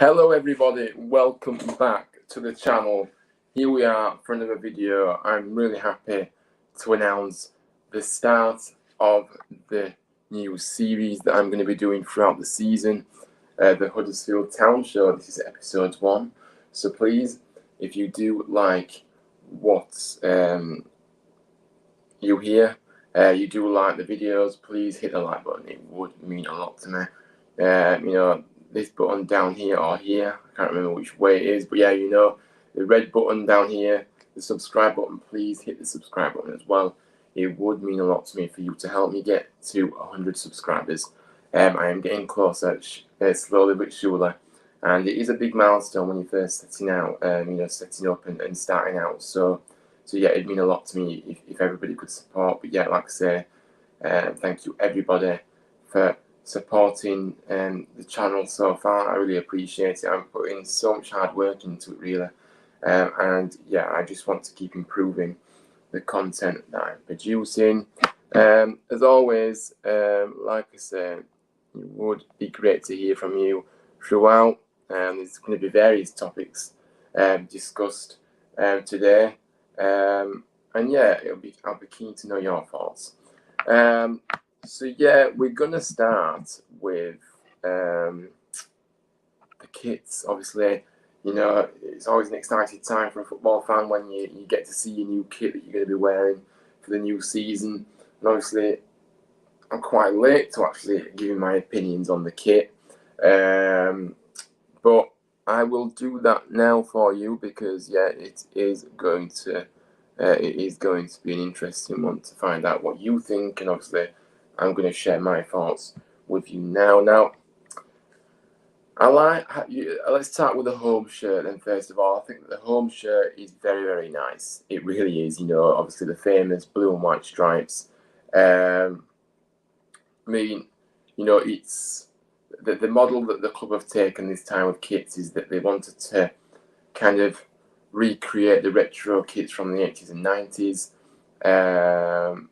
Hello everybody, welcome back to the channel. Here we are for another video. I'm really happy to announce the start of the new series that I'm going to be doing throughout the season, the Huddersfield Town show. This is episode 1. So please, if you do like what you hear, you do like the videos, please hit the like button. It would mean a lot to me. This button down here or here, I can't remember which way it is, but yeah, the red button down here, the subscribe button, please hit the subscribe button as well. It would mean a lot to me for you to help me get to 100 subscribers. I am getting closer, slowly but surely, and it is a big milestone when you're first setting out, setting up and starting out. So yeah, it'd mean a lot to me if everybody could support. But yeah, like I say, thank you everybody for supporting the channel so far. I really appreciate it. I'm putting so much hard work into it, really, and yeah, I just want to keep improving the content that I'm producing. As always, like I said, it would be great to hear from you throughout. There's going to be various topics discussed today, and yeah, I'll be keen to know your thoughts. So yeah, we're gonna start with the kits. Obviously, it's always an exciting time for a football fan when you get to see your new kit that you're going to be wearing for the new season. And obviously, I'm quite late to actually giving my opinions on the kit, but I will do that now for you because yeah, it is going to be an interesting one to find out what you think, and obviously I'm going to share my thoughts with you now. Now, let's start with the home shirt then. First of all, I think that the home shirt is very, very nice. It really is. Obviously the famous blue and white stripes. It's the model that the club have taken this time with kits is that they wanted to kind of recreate the retro kits from the 80s and 90s.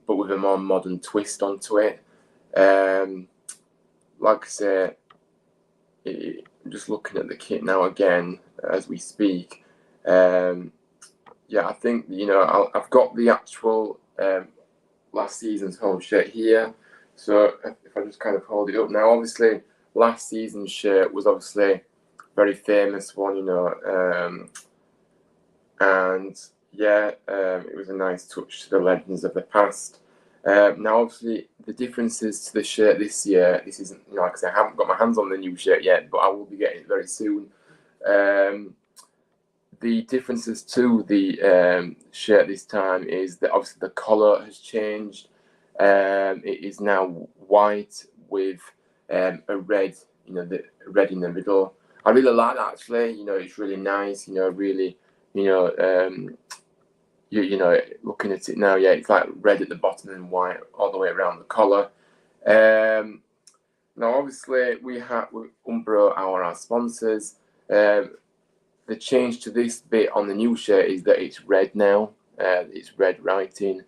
But with a more modern twist onto it. Like I say, just looking at the kit now again as we speak. Yeah, I think I've got the actual last season's home shirt here. So if I just kind of hold it up now, obviously last season's shirt was obviously a very famous one, and yeah, it was a nice touch to the legends of the past. Now, obviously, the differences to the shirt this year, this isn't, like I said, I haven't got my hands on the new shirt yet, but I will be getting it very soon. The differences to the shirt this time is that obviously the collar has changed. It is now white with a red, the red in the middle. I really like that, actually. It's really nice. Really. Looking at it now, yeah, it's like red at the bottom and white all the way around the collar. Now, obviously, with Umbro are our sponsors. The change to this bit on the new shirt is that it's red now. It's red writing,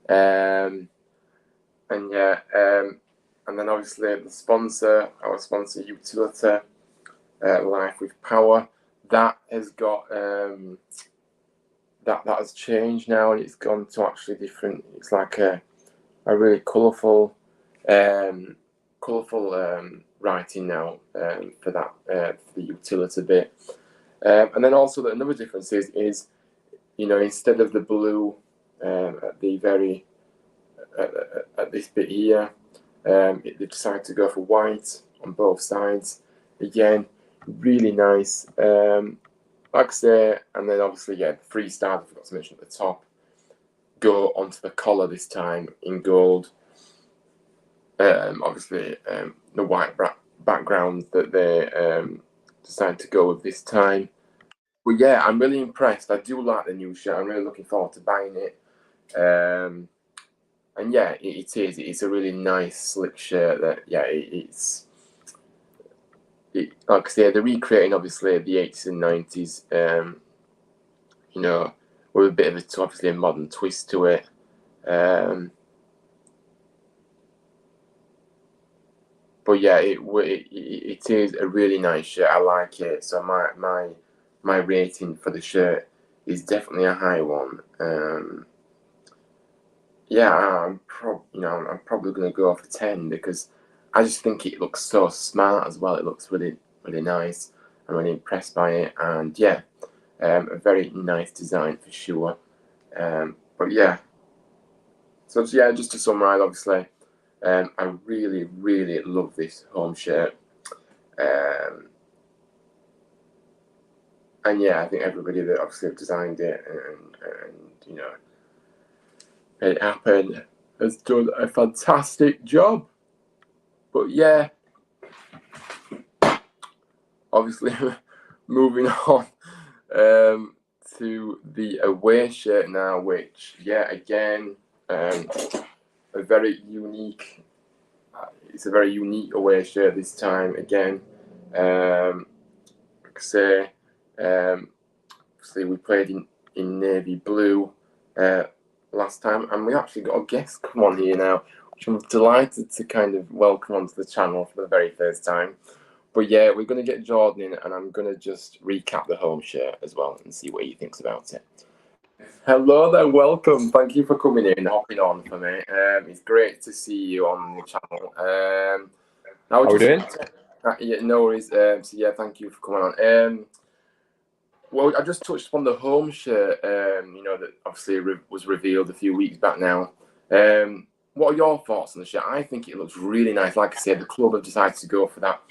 and yeah, and then obviously the sponsor, our sponsor Utility, Life with Power, that has got that has changed now, and it's gone to actually different. It's like a really colourful writing now for that for the utility bit. And then also another difference is instead of the blue at the very at this bit here, they decided to go for white on both sides. Again, really nice. Like I say, and then obviously, yeah, the 3 stars, I forgot to mention at the top, go onto the collar this time in gold. Obviously, the white background that they decided to go with this time. But yeah, I'm really impressed. I do like the new shirt. I'm really looking forward to buying it. And yeah, it is. It's a really nice, slick shirt that, yeah, like I say, they're recreating obviously the 80s and 90s, with a bit of obviously a modern twist to it. but yeah, it is a really nice shirt. I like it. So my rating for the shirt is definitely a high one. Yeah, I'm probably gonna go for 10 because I just think it looks so smart as well. It looks really really nice. I'm really impressed by it, and yeah, a very nice design for sure. But yeah, so yeah, just to summarise, obviously, I really really love this home shirt. Um, and yeah, I think everybody that obviously have designed it and made it happen has done a fantastic job. But yeah, obviously, moving on to the away shirt now, which yeah, again, a very unique. It's a very unique away shirt this time again. Like I say, obviously we played in navy blue last time, and we actually got a guest come on here now, which I'm delighted to kind of welcome onto the channel for the very first time. But yeah, we're going to get Jordan in, and I'm going to just recap the home shirt as well and see what he thinks about it. Hello there, welcome. Thank you for coming in and hopping on for me. It's great to see you on the channel. How are we doing? Yeah, no worries. So yeah, thank you for coming on. Well, I just touched upon the home shirt, that obviously was revealed a few weeks back now. What are your thoughts on the shirt? I think it looks really nice. Like I said, the club have decided to go for that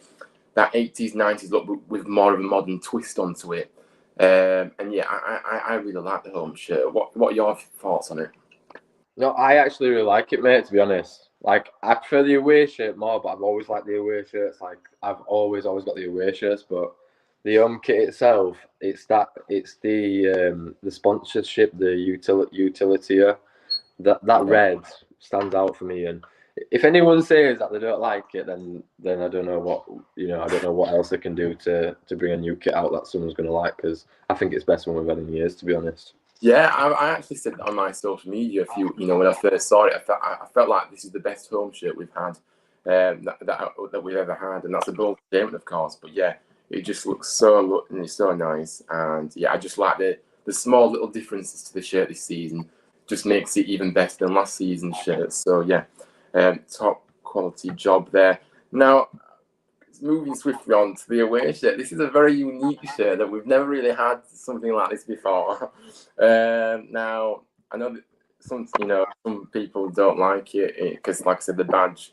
80s, 90s look with more of a modern twist onto it. And yeah, I really like the home shirt. What are your thoughts on it? No, I actually really like it, mate, to be honest. Like, I prefer the away shirt more, but I've always liked the away shirts. Like, I've always got the away shirts, but the home kit itself, it's the sponsorship, the utility. That red stands out for me. And if anyone says that they don't like it, then I don't know what else they can do to bring a new kit out that someone's going to like, because I think it's the best one we've had in years, to be honest. Yeah, I actually said that on my social media a few, when I first saw it, I felt like this is the best home shirt we've had, that we've ever had, and that's a bold statement, of course. But yeah, it just looks so nice, and yeah, I just like the small little differences to the shirt this season. Just makes it even better than last season's shirt. So yeah, top quality job there. Now, moving swiftly on to the away shirt. This is a very unique shirt that we've never really had something like this before. Now, I know that some people don't like it because, like I said, the badge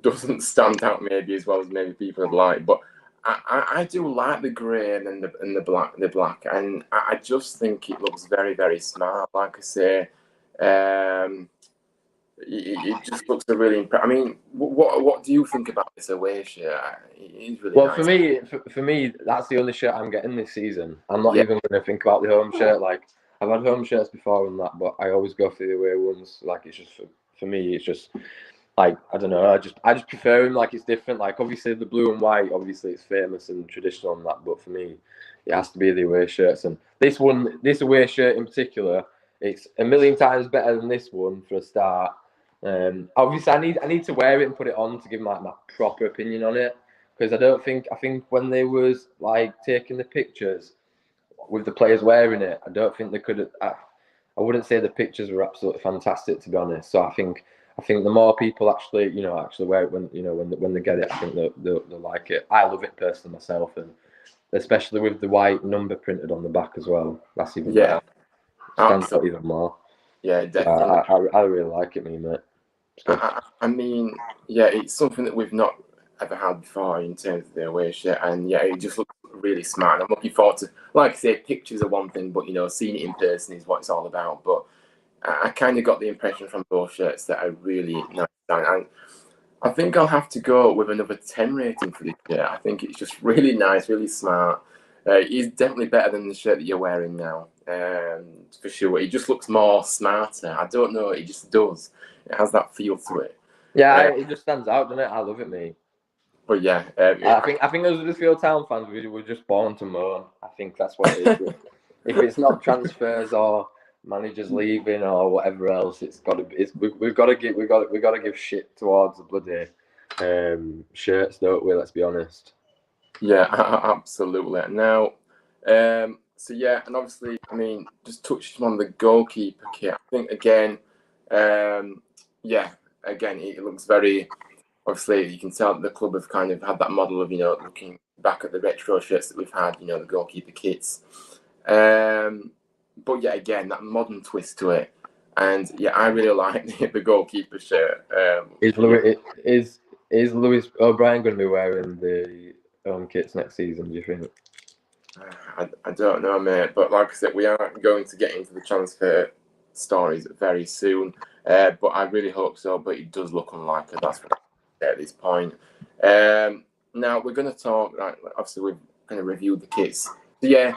doesn't stand out maybe as well as maybe people would like. But I do like the grey and the black, and I just think it looks very very smart. Like I say. It just looks a really impressive. I mean, what do you think about this away shirt? It is really nice. For me, that's the only shirt I'm getting this season. I'm not even going to think about the home shirt. Like, I've had home shirts before and that, but I always go for the away ones. Like, it's just for me, it's just like, I don't know. I just prefer them. Like, it's different. Like, obviously the blue and white, obviously it's famous and traditional and that, but for me, it has to be the away shirts. And this away shirt in particular, it's a million times better than this one for a start. Obviously, I need to wear it and put it on to give my proper opinion on it, because I think when they was like taking the pictures with the players wearing it, I don't think they could. I wouldn't say the pictures were absolutely fantastic, to be honest. So I think the more people actually wear it when they get it, I think they'll like it. I love it personally myself, and especially with the white number printed on the back as well. That's even better. Stands out even more. Yeah, definitely. I really like it, mate. I mean, yeah, it's something that we've not ever had before in terms of the away shirt, and yeah, it just looks really smart. I'm looking forward to, like I say, pictures are one thing, but seeing it in person is what it's all about. But I kind of got the impression from both shirts that I really nice design, and I think I'll have to go with another 10 rating for this shirt. I think it's just really nice, really smart. It's definitely better than the shirt that you're wearing now, for sure. It just looks more smarter. I don't know, it just does. It has that feel to it. Yeah, it just stands out, doesn't it? I love it, mate. But yeah, I think as Huddersfield Town fans, we were just born to moan. I think that's what it is. If it's not transfers or managers leaving or whatever else, we've got to give shit towards the bloody shirts, don't we? Let's be honest. Yeah, absolutely. Now, so yeah, and obviously, I mean, just touching on the goalkeeper kit. I think again, yeah, again, it looks very. Obviously, you can tell that the club have kind of had that model of, looking back at the retro shirts that we've had, the goalkeeper kits. But yeah, again, that modern twist to it. And yeah, I really like the goalkeeper shirt. Is Lewis O'Brien going to be wearing the home kits next season, do you think? I don't know, mate. But like I said, we are going to get into the transfer stories very soon. But I really hope so. But it does look unlikely. That's what I say at this point. Now we're going to talk. Right, obviously, we've kind of reviewed the kits. So yeah,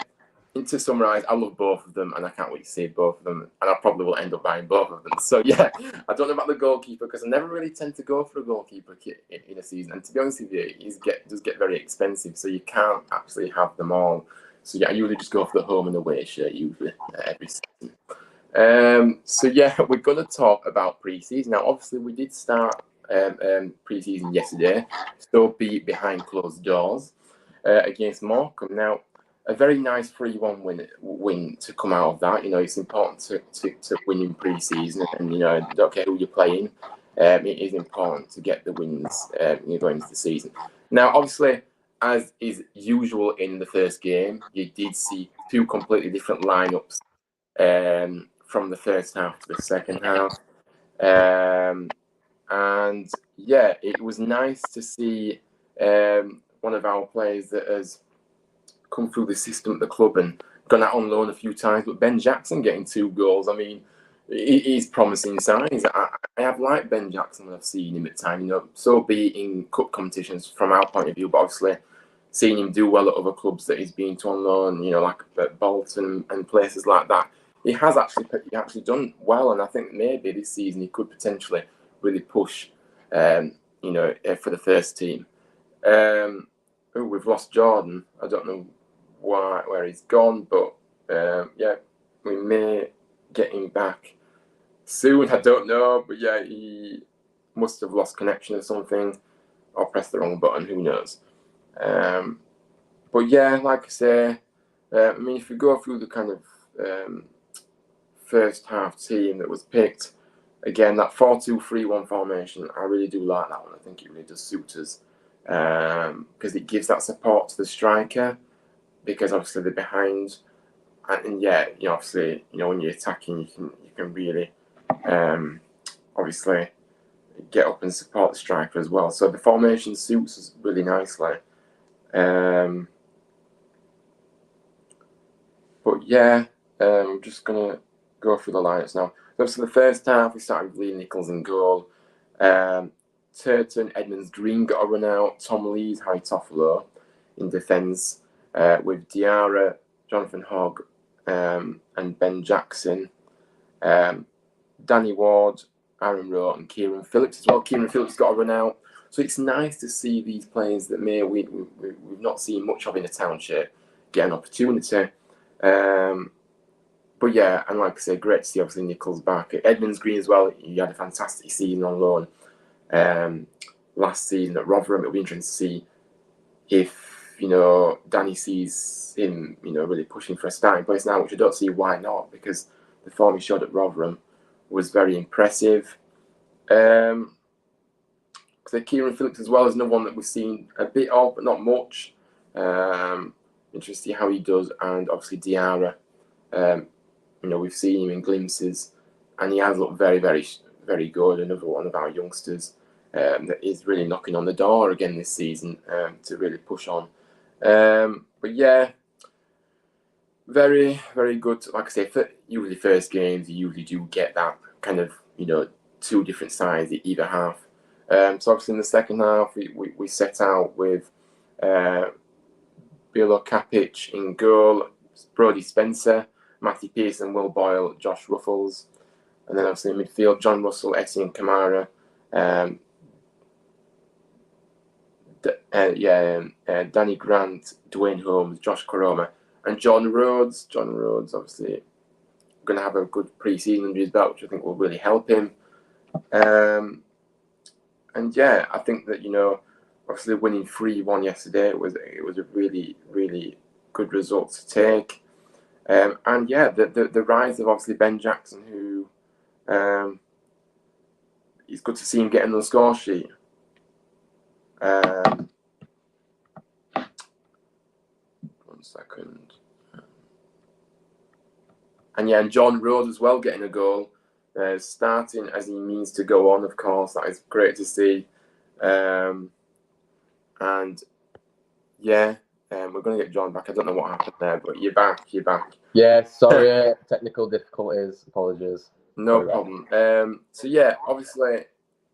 to summarise, I love both of them, and I can't wait to see both of them. And I probably will end up buying both of them. So yeah, I don't know about the goalkeeper because I never really tend to go for a goalkeeper kit in a season. And to be honest with you, it does get very expensive, so you can't actually have them all. So yeah, I usually just go for the home and away shirt usually every season. So yeah, we're going to talk about pre-season. Now, obviously, we did start pre-season yesterday, so be behind closed doors against Morecambe. Now, a very nice 3-1 win to come out of that. It's important to win in pre-season, and don't care who you're playing. It is important to get the wins going into the season. Now, obviously, as is usual in the first game, you did see two completely different lineups from the first half to the second half. And yeah, it was nice to see one of our players that has come through the system at the club and gone out on loan a few times, but Ben Jackson getting 2 goals. I mean, he's promising signs. I have liked Ben Jackson when I've seen him at times, so be it in cup competitions from our point of view, but obviously seeing him do well at other clubs that he's been to on loan, like at Bolton and places like that. He has actually done well, and I think maybe this season he could potentially really push, for the first team. We've lost Jordan. I don't know where he's gone, but yeah, we may get him back soon. I don't know, but yeah, he must have lost connection or something, or pressed the wrong button. Who knows? But yeah, like I say, I mean, if you go through the kind of first half team that was picked, again, that 4-2-3-1 formation, I really do like that one. I think it really does suit us because it gives that support to the striker, because obviously they're behind, and yeah, obviously, when you're attacking, you can really obviously get up and support the striker as well. So the formation suits us really nicely. But yeah, I'm just gonna go through the lineups now. So the first half we started with Lee Nichols in goal. Turton, Edmonds Green got a run out. Tom Lees, Harry Toffolo in defence, with Diarra, Jonathan Hogg, and Ben Jackson. Danny Ward, Aaron Rowe, and Kieran Phillips as well. Kieran Phillips got a run out. So it's nice to see these players that we've not seen much of in the Township get an opportunity. But yeah, and like I say, great to see obviously Nichols back. Edmonds Green as well, he had a fantastic season on loan last season at Rotherham. It'll be interesting to see if Danny sees him really pushing for a starting place now, which I don't see why not, because the form he showed at Rotherham was very impressive. So Kieran Phillips as well is another one that we've seen a bit of, but not much. Interesting to see how he does, and obviously Diarra. We've seen him in glimpses, and he has looked very, very, very good. Another one of our youngsters that is really knocking on the door again this season to really push on. But yeah, very, very good. Like I say, for usually first games, you usually do get that kind of, two different sides at either half. So obviously in the second half, we set out with Bilo Kapic in goal, Brodie Spencer, Matty Pearson, Will Boyle, Josh Ruffles. And then obviously in midfield, John Russell, Etienne Kamara, Danny Grant, Dwayne Holmes, Josh Koroma, and John Rhodes. John Rhodes obviously going to have a good pre-season under his belt, which I think will really help him. And yeah, I think that obviously winning 3-1 yesterday it was a really really good result to take. And yeah, the rise of obviously Ben Jackson, who it's good to see him getting on the score sheet. One second. And yeah, and John Rhodes as well getting a goal, starting as he means to go on. Of course, that is great to see. And yeah, we're going to get John back. I don't know what happened there, but you're back. You're back. Yeah, sorry, technical difficulties. Apologies. No problem. So yeah, obviously,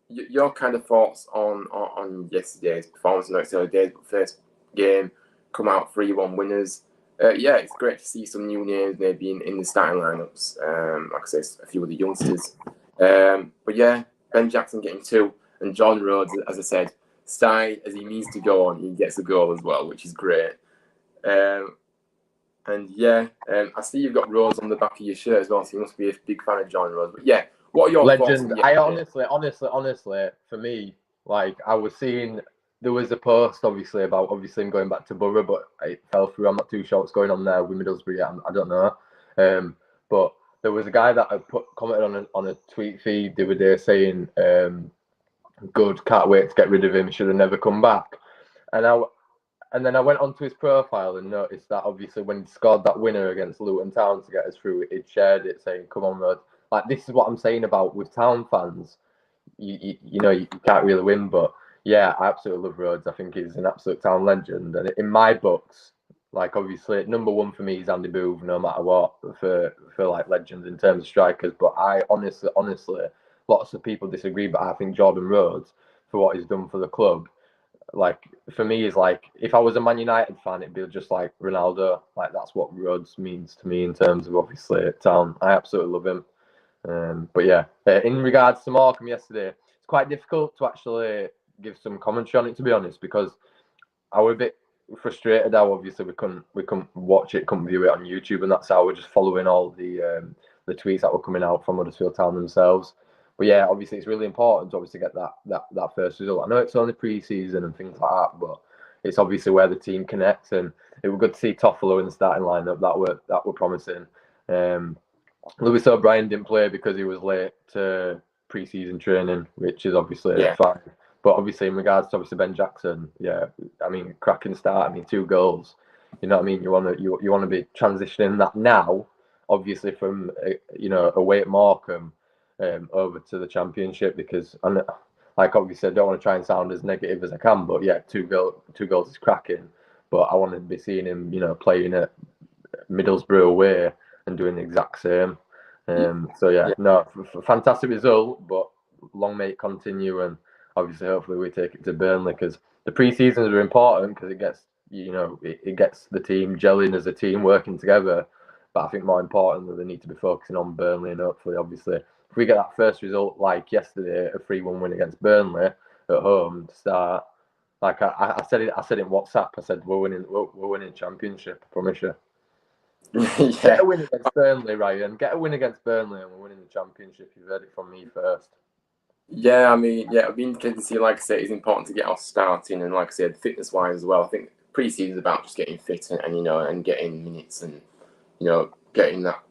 your kind of thoughts on yesterday's performance. I know it's early days, but first game, come out 3-1 winners. Yeah, it's great to see some new names maybe in the starting lineups. Like I said, a few of the youngsters. But yeah, Ben Jackson getting 2, and John Rhodes, as I said, starting as he needs to go on, he gets a goal as well, which is great. And yeah, I see you've got Rhodes on the back of your shirt as well, so you must be a big fan of John Rhodes. But yeah, what are your thoughts? Legend. I honestly, for me, like I was seeing, there was a post obviously about him going back to Borough, but it fell through. I'm not too sure what's going on there with Middlesbrough. I don't know. But there was a guy that had commented on a tweet feed the other day saying, "Good, can't wait to get rid of him. He should have never come back." And then I went onto his profile and noticed that obviously when he scored that winner against Luton Town to get us through, he'd shared it saying, "Come on, Rod." Like, this is what I'm saying about with Town fans. You can't really win, but yeah, I absolutely love Rhodes. I think he's an absolute Town legend. And in my books, like obviously number one for me is Andy Booth, no matter what, for like legends in terms of strikers. But I honestly, lots of people disagree, but I think Jordan Rhodes, for what he's done for the club, like for me is like, if I was a Man United fan, it'd be just like Ronaldo. Like, that's what Rhodes means to me in terms of obviously Town. I absolutely love him. But yeah, in regards to Morecambe yesterday, it's quite difficult to actually give some commentary on it, to be honest, because I was a bit frustrated how obviously we couldn't watch it, couldn't view it on YouTube, and that's how we're just following all the tweets that were coming out from Huddersfield Town themselves. But yeah, obviously it's really important to obviously get that first result. I know it's only pre-season and things like that, but it's obviously where the team connects, and it was good to see Toffolo in the starting lineup. That were promising. Lewis O'Brien didn't play because he was late to pre-season training, which is obviously fine. But obviously, in regards to obviously Ben Jackson, yeah, I mean, cracking start. I mean, 2 goals. You know what I mean? You want to be transitioning that now, obviously from away at Morecambe over to the Championship, because like obviously I don't want to try and sound as negative as I can, but yeah, 2 goals is cracking. But I want to be seeing him, playing at Middlesbrough away and doing the exact same. So yeah, no, fantastic result, but long may it continue, and obviously hopefully we take it to Burnley, because the pre-seasons are important, because it gets it gets the team gelling as a team, working together. But I think more importantly, they need to be focusing on Burnley, and hopefully obviously if we get that first result like yesterday, a 3-1 win against Burnley at home to start, like I said in WhatsApp, I said we're winning Championship, I promise you. Yeah. Get a win against Burnley, Ryan. Get a win against Burnley, and we're winning the Championship. You've heard it from me first. Yeah, I mean, yeah, it'd be interesting to see. Like I said, it's important to get us starting, and like I said, fitness-wise as well. I think pre-season is about just getting fit and getting minutes, and getting that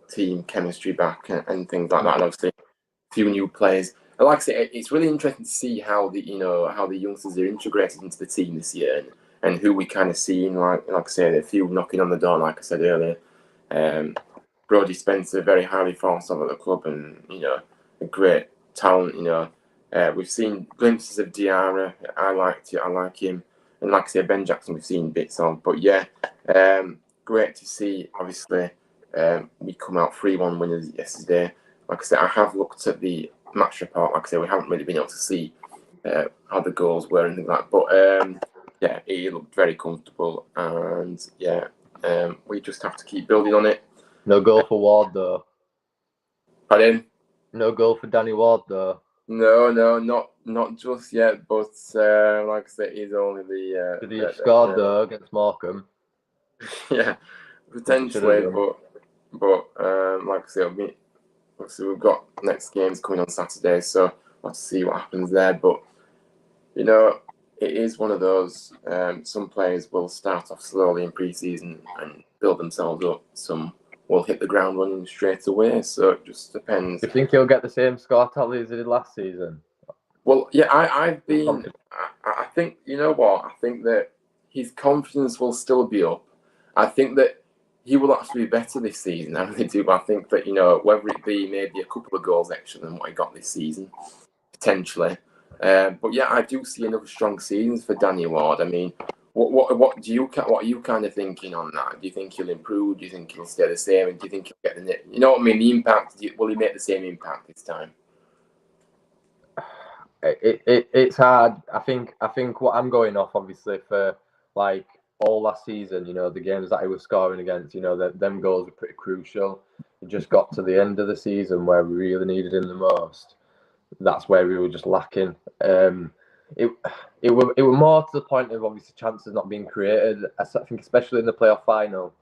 team chemistry back, and things like that. And obviously, a few new players. And like I said, it's really interesting to see how the youngsters are integrated into the team this year, and who we kind of see. Like I said, a few knocking on the door. Like I said earlier, Brody Spencer, very highly thought of at the club, and a great talent. We've seen glimpses of Diarra. I like him, and like I said, Ben Jackson we've seen bits of. But yeah, great to see. Obviously, we come out 3-1 winners yesterday. Like I said, I have looked at the match report. Like I said, we haven't really been able to see how the goals were and things like that. But yeah, he looked very comfortable, and yeah, we just have to keep building on it. No goal for Ward though. Pardon? No goal for Danny Ward though. No, not just yet. But like I said, he's only the. Did he have scored though against Morecambe? Yeah, potentially, but like I said, obviously we've got next games coming on Saturday, so we'll have to see what happens there. But you know, it is one of those. Some players will start off slowly in pre-season and build themselves up. Some will hit the ground running straight away. So it just depends. Do you think he'll get the same score tally as he did last season? Well, yeah, I've been. I think you know what. I think that his confidence will still be up. I think that he will actually be better this season. I really do. I think that whether it be maybe a couple of goals extra than what he got this season, potentially. But yeah, I do see another strong season for Danny Ward. I mean, what are you kind of thinking on that? Do you think he'll improve? Do you think he'll stay the same? And do you think he'll get you know what I mean? The impact. Will he make the same impact this time? It's hard. I think what I'm going off, obviously, for like all last season, the games that he was scoring against, that them goals were pretty crucial. It just got to the end of the season where we really needed him the most. That's where we were just lacking. It were more to the point of obviously chances not being created. I think especially in the playoff final,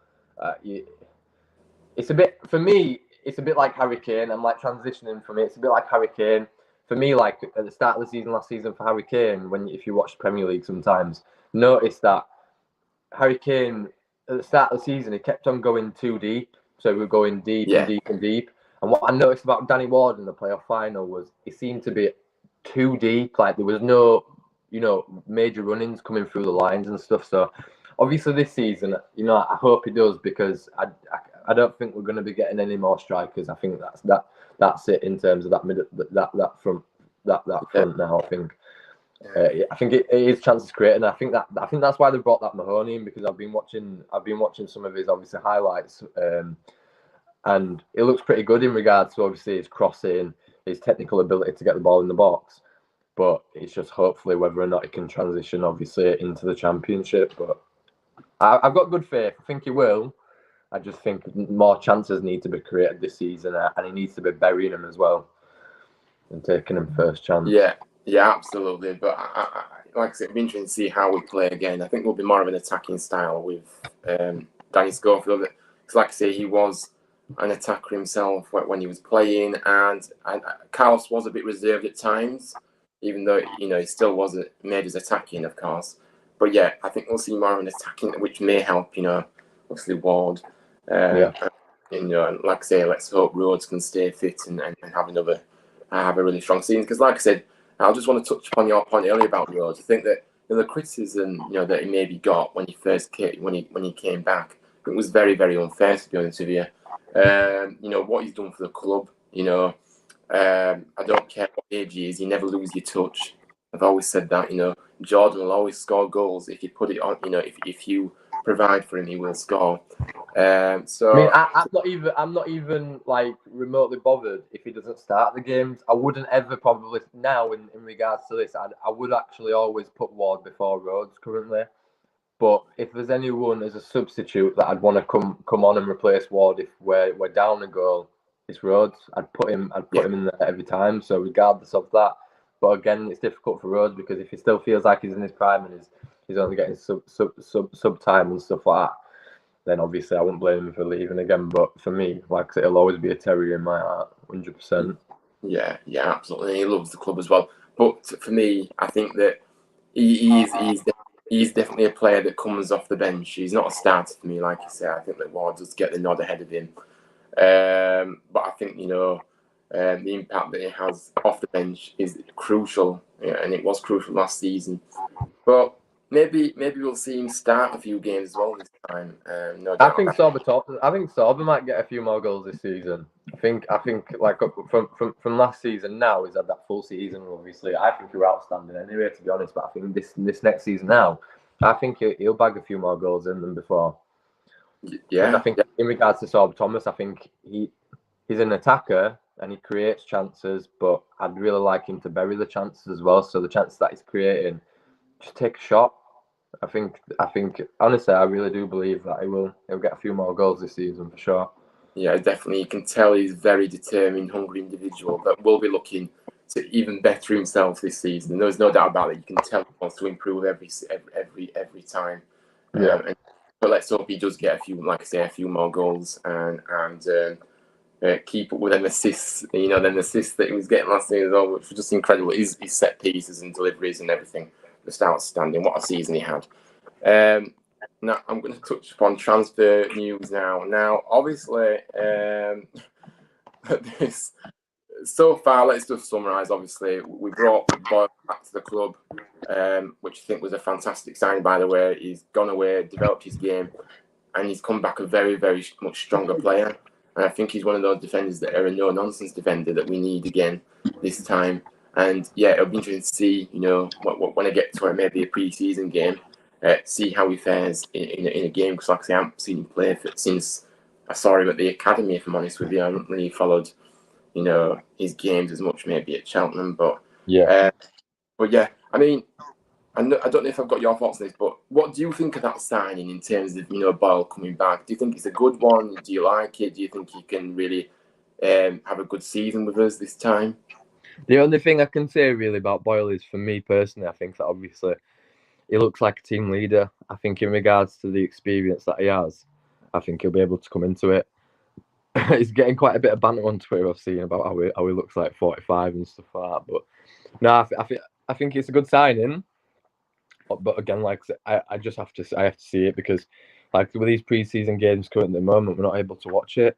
it's a bit for me. It's a bit like Harry Kane. I'm like transitioning from it. It's a bit like Harry Kane. For me, like at the start of the season last season for Harry Kane, if you watch Premier League sometimes, notice that Harry Kane at the start of the season he kept on going too deep. So we were going deep and deep and deep. And what I noticed about Danny Ward in the playoff final was he seemed to be too deep. Like there was no, major run-ins coming through the lines and stuff. So obviously this season, I hope he does because I don't think we're going to be getting any more strikers. I think that's it in terms of that front now. I think it is chances created, and I think that's why they brought that Mahoney in because I've been watching some of his obviously highlights, and it looks pretty good in regards to obviously his crossing, his technical ability to get the ball in the box. But it's just hopefully whether or not he can transition obviously into the Championship. But I've got good faith. I think he will. I just think more chances need to be created this season, and he needs to be burying them as well and taking them first chance. Yeah, absolutely. But like I said, it'll be interesting to see how we play again. I think we'll be more of an attacking style with Danny Schofield. Because like I say, he was an attacker himself when he was playing, and Carlos was a bit reserved at times, even though he still wasn't made as attacking, of course. But yeah, I think we'll see more of an attacking, which may help. Obviously Ward. And like I say, let's hope Rhodes can stay fit and have a really strong season. Because like I said, I just want to touch upon your point earlier about Rhodes. I think that the criticism that he maybe got when he first when he came back, it was very, very unfair, to be honest with you. What he's done for the club. I don't care what age he is. You never lose your touch. I've always said that. Jordan will always score goals if you put it on. If you provide for him, he will score. So I mean, I'm not even like remotely bothered if he doesn't start the games. I wouldn't ever probably now in regards to this. I would actually always put Ward before Rhodes currently. But if there's anyone as a substitute that I'd want to come on and replace Ward if we're down a goal, it's Rhodes. I'd put him in there every time. So regardless of that. But again, it's difficult for Rhodes because if he still feels like he's in his prime and he's only getting sub time and stuff like that, then obviously I wouldn't blame him for leaving again. But for me, like I said, he'll always be a Terrier in my heart, 100%. Yeah, absolutely. He loves the club as well. But for me, I think that he's definitely a player that comes off the bench. He's not a starter for me, like you said. I think that Ward does get the nod ahead of him. But I think the impact that he has off the bench is crucial, and it was crucial last season. But maybe we'll see him start a few games as well this time. No doubt. I think Sorba might get a few more goals this season. I think like from last season now he's had that full season. Obviously, I think he's outstanding anyway, to be honest. But I think this next season now, I think he'll bag a few more goals in than before. Yeah, I think in regards to Sorba Thomas, I think he's an attacker and he creates chances, but I'd really like him to bury the chances as well. So the chances that he's creating, just take a shot. I think honestly, I really do believe that he'll get a few more goals this season for sure. Yeah, definitely. You can tell he's a very determined, hungry individual that will be looking to even better himself this season. There's no doubt about it. You can tell he wants to improve every time. Yeah. But let's hope he does get a few more goals and keep up with them assists, them assists that he was getting last season as well, which was just incredible. His set pieces and deliveries and everything, just outstanding. What a season he had. Now I'm going to touch upon transfer news now. Now, obviously, this so far, let's just summarise. Obviously, we brought Boyle back to the club, which I think was a fantastic sign. By the way, he's gone away, developed his game, and he's come back a very, very much stronger player. And I think he's one of those defenders that are a no-nonsense defender that we need again this time. And yeah, it'll be interesting to see, when I get to maybe a pre-season game, see how he fares in a game. Because like I say, I haven't seen him play since I saw him at the academy. If I'm honest with you, I haven't really followed, his games as much maybe at Cheltenham. But yeah, I mean, I don't know if I've got your thoughts on this, but what do you think of that signing in terms of Boyle coming back? Do you think it's a good one? Do you like it? Do you think he can really have a good season with us this time? The only thing I can say really about Boyle is, for me personally, I think that obviously he looks like a team leader. I think in regards to the experience that he has, I think he'll be able to come into it. He's getting quite a bit of banter on Twitter I've seen about how he looks like 45 and stuff like that. But no, I think it's a good signing. But again, like I just have to see it, because like with these pre-season games currently at the moment, we're not able to watch it.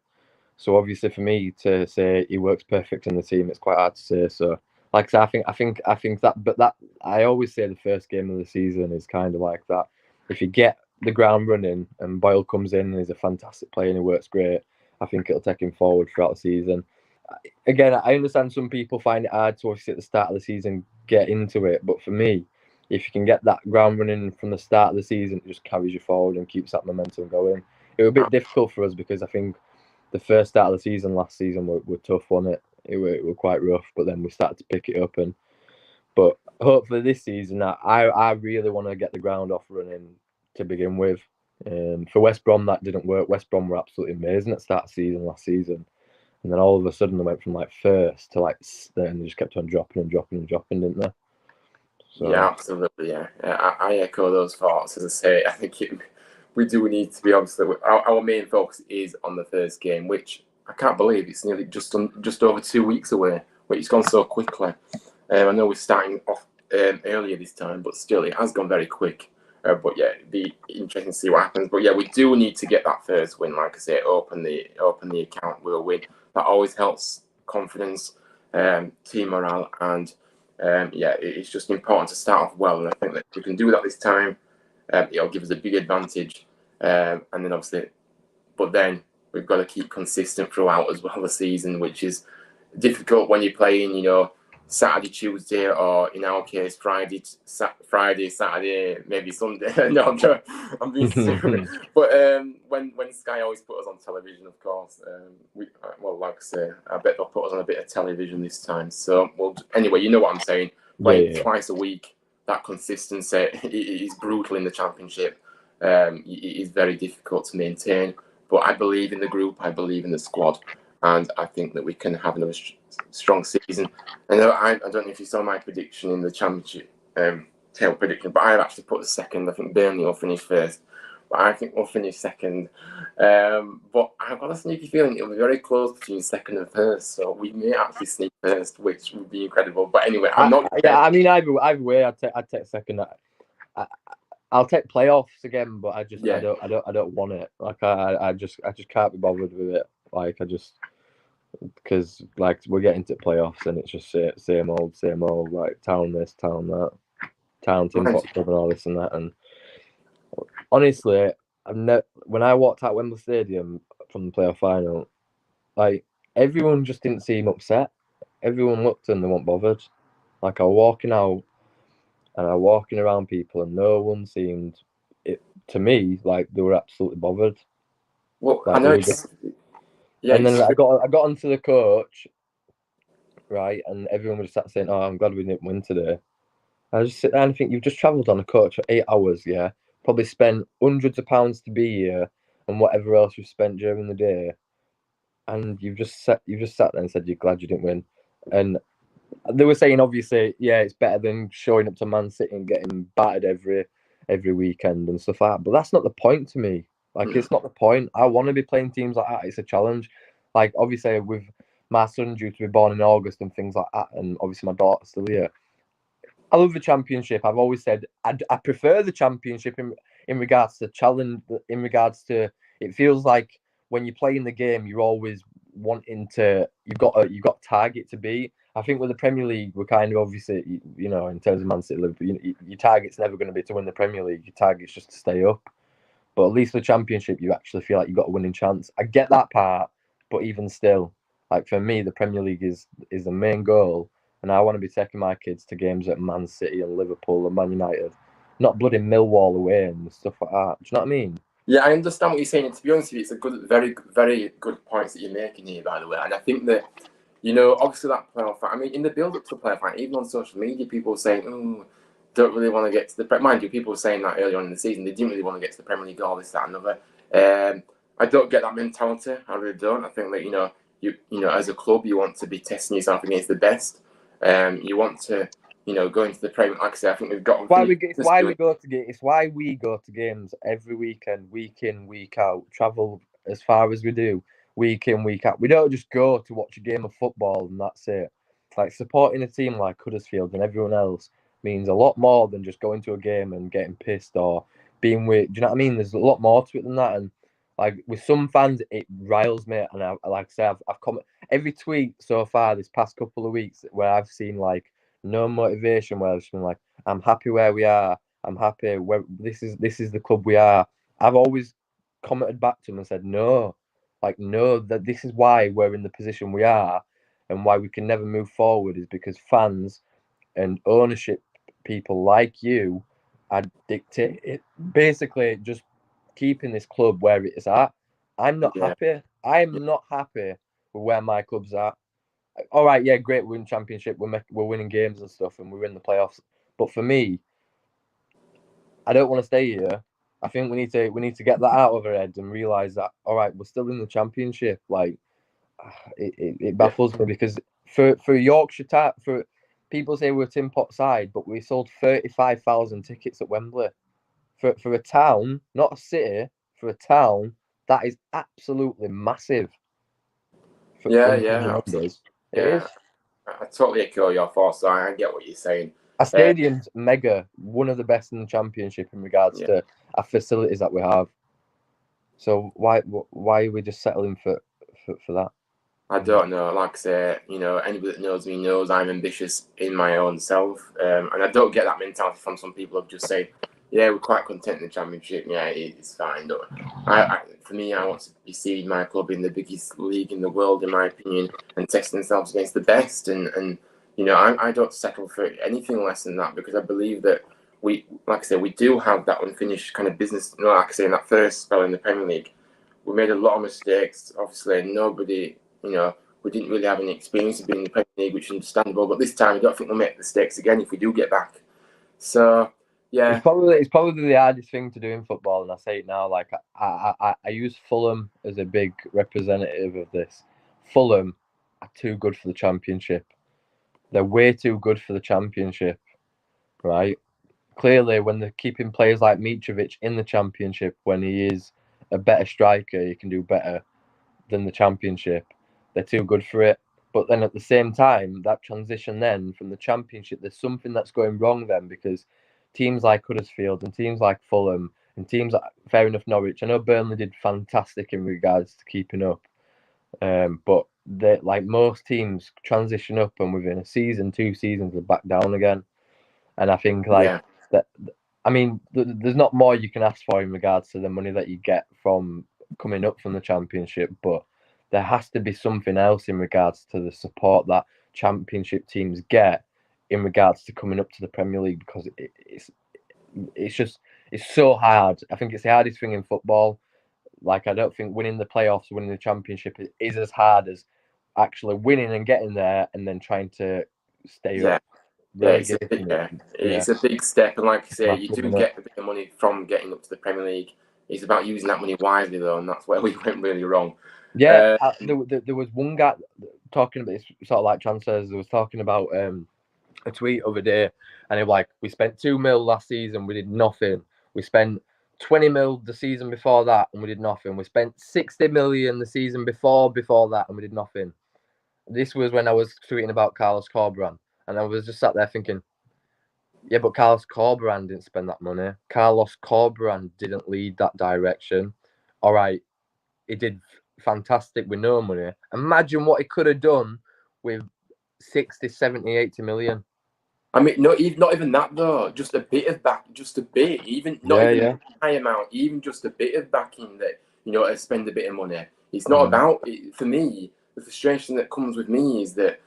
So obviously for me to say he works perfect in the team, it's quite hard to say. So like I say, I think that, but that I always say the first game of the season is kind of like that. If you get the ground running and Boyle comes in and he's a fantastic player and he works great, I think it'll take him forward throughout the season. Again, I understand some people find it hard to obviously at the start of the season get into it, but for me, if you can get that ground running from the start of the season, it just carries you forward and keeps that momentum going. It was a bit difficult for us because I think the first start of the season last season were tough on it. It were quite rough, but then we started to pick it up. But hopefully this season, I really want to get the ground off running to begin with. For West Brom, that didn't work. West Brom were absolutely amazing at the start of the season last season. And then all of a sudden they went from like first to like, and they just kept on dropping, didn't they? So. Yeah, absolutely. Yeah, I echo those thoughts. As I say, I think we do need to be, obviously, our main focus is on the first game, which I can't believe it's nearly just over 2 weeks away. But it's gone so quickly. I know we're starting off earlier this time, but still, it has gone very quick. But yeah, it'd be interesting to see what happens. But yeah, we do need to get that first win. Like I say, open the account with a win. That always helps confidence, team morale, and it's just important to start off well. And I think that if we can do that this time, it'll give us a big advantage. And then obviously, but then we've got to keep consistent throughout as well the season, which is difficult when you're playing, Saturday, Tuesday, or in our case, Friday, Saturday, maybe Sunday. No, I'm being serious. But when Sky always put us on television, of course, like I say, I bet they'll put us on a bit of television this time. So, anyway, you know what I'm saying. Playing twice a week, that consistency is brutal in the Championship. It is very difficult to maintain. But I believe in the group. I believe in the squad. And I think that we can have another strong season. And I don't know if you saw my prediction in the Championship, tail prediction, but I've actually put the second. I think Burnley will finish first, but I think we'll finish second. But I've got a sneaky feeling it'll be very close between second and first, so we may actually sneak first, which would be incredible. But anyway, I'm not. Yeah, I mean, either way, I'd take second. I'll take playoffs again, but I don't want it. Like I just can't be bothered with it. Like because like we're getting to playoffs and it's just same old, like town this, town that, town tin pot club and all this and that. And honestly, when I walked out Wembley Stadium from the playoff final, like everyone just didn't seem upset. Everyone looked and they weren't bothered. Like I was walking out and I was walking around people and no one seemed, to me, like they were absolutely bothered. Well, like, I know and then I got onto the coach, right, and everyone was sat saying, "Oh, I'm glad we didn't win today." I just sit there and think, you've just travelled on a coach for 8 hours, yeah, probably spent hundreds of pounds to be here, and whatever else you've spent during the day, and you've just sat there and said you're glad you didn't win. And they were saying, obviously, yeah, it's better than showing up to Man City and getting battered every weekend and stuff like that. But that's not the point to me. Like, it's not the point. I want to be playing teams like that. It's a challenge. like obviously with my son due to be born in August and things like that, and obviously my daughter's still here. I love the Championship. I've always said I prefer the Championship in regards to challenge. In regards to it feels like when you're playing the game, you're always wanting to. You've got target to beat. I think with the Premier League, we're kind of obviously in terms of Man City, Liverpool, your target's never going to be to win the Premier League. Your target's just to stay up. But at least the Championship, you actually feel like you've got a winning chance. I get that part, but even still, like for me, the Premier League is the main goal, and I want to be taking my kids to games at Man City and Liverpool and Man United, not bloody Millwall away and stuff like that. Do you know what I mean? Yeah, I understand what you're saying. And to be honest with you, it's a very, very good points that you're making here, by the way. And I think that, obviously that playoff fight. I mean, in the build-up to the playoff fight, even on social media, people were saying, "Oh, don't really want to get to the." Mind you, people were saying that earlier on in the season. They didn't really want to get to the Premier League, all this, that, and other. I don't get that mentality. I really don't. I think that you as a club, you want to be testing yourself against the best. You want to, go into the Premier. Like I say, I think we've got. It's why we go to games every weekend, week in, week out. Travel as far as we do, week in, week out. We don't just go to watch a game of football and that's it. Like supporting a team like Huddersfield and everyone else means a lot more than just going to a game and getting pissed or being weird. Do you know what I mean? There's a lot more to it than that. And like with some fans, it riles me. And like I say, I've come every tweet so far this past couple of weeks where I've seen like no motivation, where I've just been like, I'm happy where we are. I'm happy where this is the club we are. I've always commented back to them and said no, that this is why we're in the position we are, and why we can never move forward is because fans and ownership people like you are dictating, basically just keeping this club where it is at. I'm not Yeah, happy. I'm not happy with where my club's at. All right, yeah, great, we're in championship, we're winning games and stuff, and we're in the playoffs. But for me, I don't want to stay here. I think we need to get that out of our heads and realize that all right, we're still in the championship. Like it yeah, baffles me because for Yorkshire for people say we're a tin pot side, but we sold 35,000 tickets at Wembley for a town, not a city, for a town that is absolutely massive yeah, in terms yeah. of Absolutely. numbers. It is. Yeah, I totally echo your thoughts. So I get what you're saying. Our Uh, stadium's mega, one of the best in the championship in regards yeah, to our facilities that we have. So why are we just settling for that? I don't know. Like I say, anybody that knows me knows I'm ambitious in my own self, and I don't get that mentality from some people of just saying, "Yeah, we're quite content in the championship. Yeah, it's fine." Don't. For me, I want to be seeing my club in the biggest league in the world, in my opinion, and testing themselves against the best. And I don't settle for anything less than that because I believe that like I say, we do have that unfinished kind of business. Like I say, in that first spell in the Premier League, we made a lot of mistakes. Obviously, nobody, we didn't really have any experience of being in the Premier League, which is understandable. But this time, I don't think we'll make mistakes again if we do get back. So, It's yeah, probably the hardest thing to do in football, and I say it now. Like I use Fulham as a big representative of this. Fulham are too good for the championship. They're way too good for the championship, right? Clearly, when they're keeping players like Mitrovic in the championship, when he is a better striker, he can do better than the championship. They're too good for it. But then at the same time, that transition then from the championship, there's something that's going wrong then because teams like Huddersfield and teams like Fulham and teams like, fair enough, Norwich. I know Burnley did fantastic in regards to keeping up, but they like most teams transition up and within a season, 2 seasons, are back down again. And I think like yeah, that. I mean, there's not more you can ask for in regards to the money that you get from coming up from the championship, but there has to be something else in regards to the support that championship teams get in regards to coming up to the Premier League because it's just it's so hard. I think it's the hardest thing in football. Like I don't think winning the playoffs, winning the championship is as hard as actually winning and getting there and then trying to stay up. yeah. Yeah, Relegation, yeah, it's a big step, and like I say, you massive, do isn't it? get a bit of money from getting up to the Premier League. It's about using that money wisely, though, and that's where we went really wrong. Yeah, Uh, there was one guy talking about it's sort of like transfers. There was talking about a tweet over day, and he was like, "We spent 2 mil last season. We did nothing. We spent 20 mil the season before that, and we did nothing. We spent 60 million the season before that, and we did nothing. This was when I was tweeting about Carlos Corberán, and I was just sat there thinking, yeah, but Carlos Corberán didn't spend that money. Carlos Corberán didn't lead that direction. All right, he did fantastic with no money. Imagine what he could have done with 60, 70, 80 million. I mean, not even that though. Just a bit of back, just a bit. Even not even a high amount. Even just a bit of backing that spend a bit of money. It's not about it, for me. The frustration that comes with me is that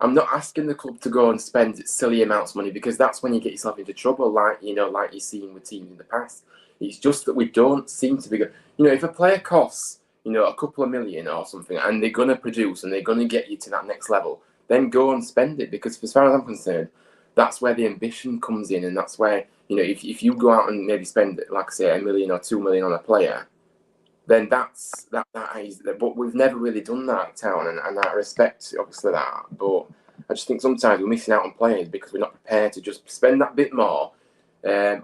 I'm not asking the club to go and spend silly amounts of money, because that's when you get yourself into trouble. Like you've seen with teams in the past. It's just that we don't seem to be good. If a player costs a couple of million or something, and they're gonna produce and they're gonna get you to that next level, then go and spend it, because as far as I'm concerned, that's where the ambition comes in, and that's where if you go out and maybe spend, like I say, $1 million or $2 million on a player, then that is. But we've never really done that at Town, and I respect obviously that, but I just think sometimes we're missing out on players because we're not prepared to just spend that bit more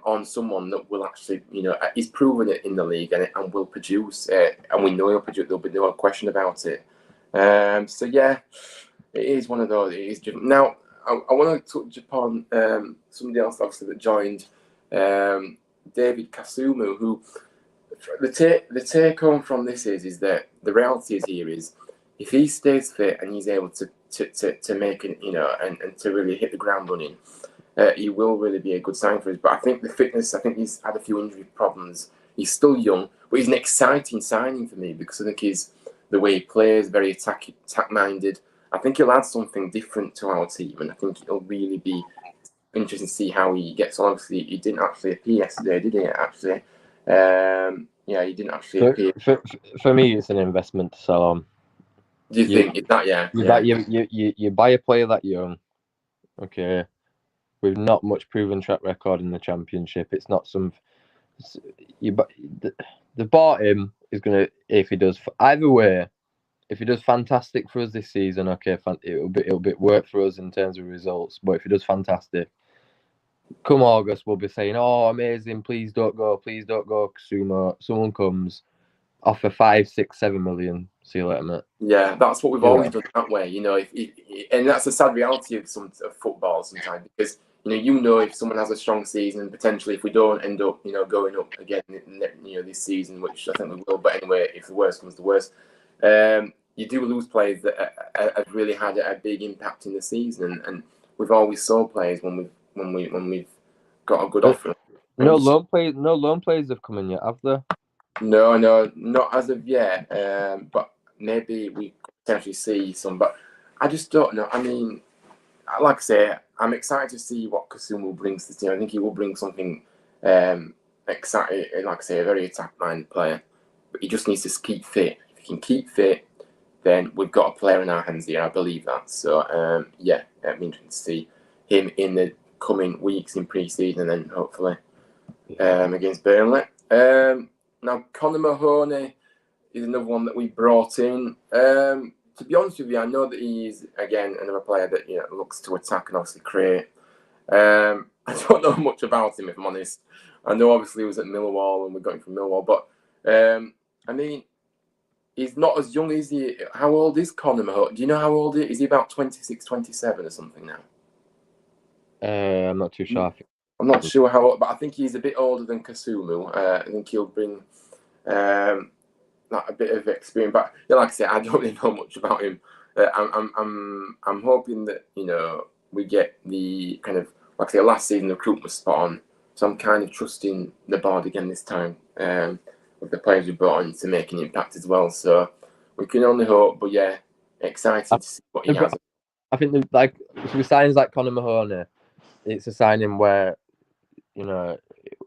on someone that will actually is proven it in the league and will produce, and we know he'll produce. There'll be no question about it. So yeah. It is one of those. It is just, now, I want to touch upon somebody else, obviously, that joined, David Kasumu, who the take home from this is that the reality is if he stays fit and he's able to make it, and to really hit the ground running, he will really be a good sign for us. But I think the fitness, I think he's had a few injury problems. He's still young, but he's an exciting signing for me, because I think the way he plays, very attack-minded. I think he'll add something different to our team, and I think it'll really be interesting to see how he gets on. Obviously, he didn't actually appear yesterday, did he? Actually, he didn't actually appear. For me, it's an investment to sell on. Do you think it's that? Yeah. You buy a player that young, okay, with not much proven track record in the Championship. It's not some. The bought him is gonna, if he does either way. If he does fantastic for us this season, okay, it'll be work for us in terms of results. But if he does fantastic, come August, we'll be saying, "Oh, amazing! Please don't go, Kasumo." Someone comes, offer 5, 6, 7 million. See you later, mate. Yeah, that's what we've always done that way. And that's the sad reality of football sometimes, because if someone has a strong season, potentially if we don't end up going up again this season, which I think we will. But anyway, if the worst comes to worst. You do lose players that have really had a big impact in the season, and we've always sold players when we've got a good offer. No loan players have come in yet, have there? No, not as of yet. But maybe we could potentially see some. But I just don't know. I mean, like I say, I'm excited to see what Kasumu brings to the team. I think he will bring something exciting. Like I say, a very attack-minded player, but he just needs to keep fit. If he can keep fit, then we've got a player in our hands here. I believe that. So, it'll be interesting to see him in the coming weeks in pre-season, and then hopefully against Burnley. Now, Conor Mahoney is another one that we brought in. To be honest with you, I know that he's, again, another player that looks to attack and obviously create. I don't know much about him, if I'm honest. I know obviously he was at Millwall and we got him from Millwall, but I mean, he's not as young as he. How old is Conor Mahoney? Do you know how old he is? Is he about 26, 27 or something now? I'm not too sure. I'm not sure how old, but I think he's a bit older than Kasumu. I think he'll bring a bit of experience. But like I said, I don't really know much about him. I'm hoping that we get the kind of, like I say, last season the recruitment was spot on. So I'm kind of trusting the board again this time. With the players we brought on to make an impact as well. So we can only hope, but yeah, excited to see what he has. I think with signings like Conor Mahoney, it's a signing where, it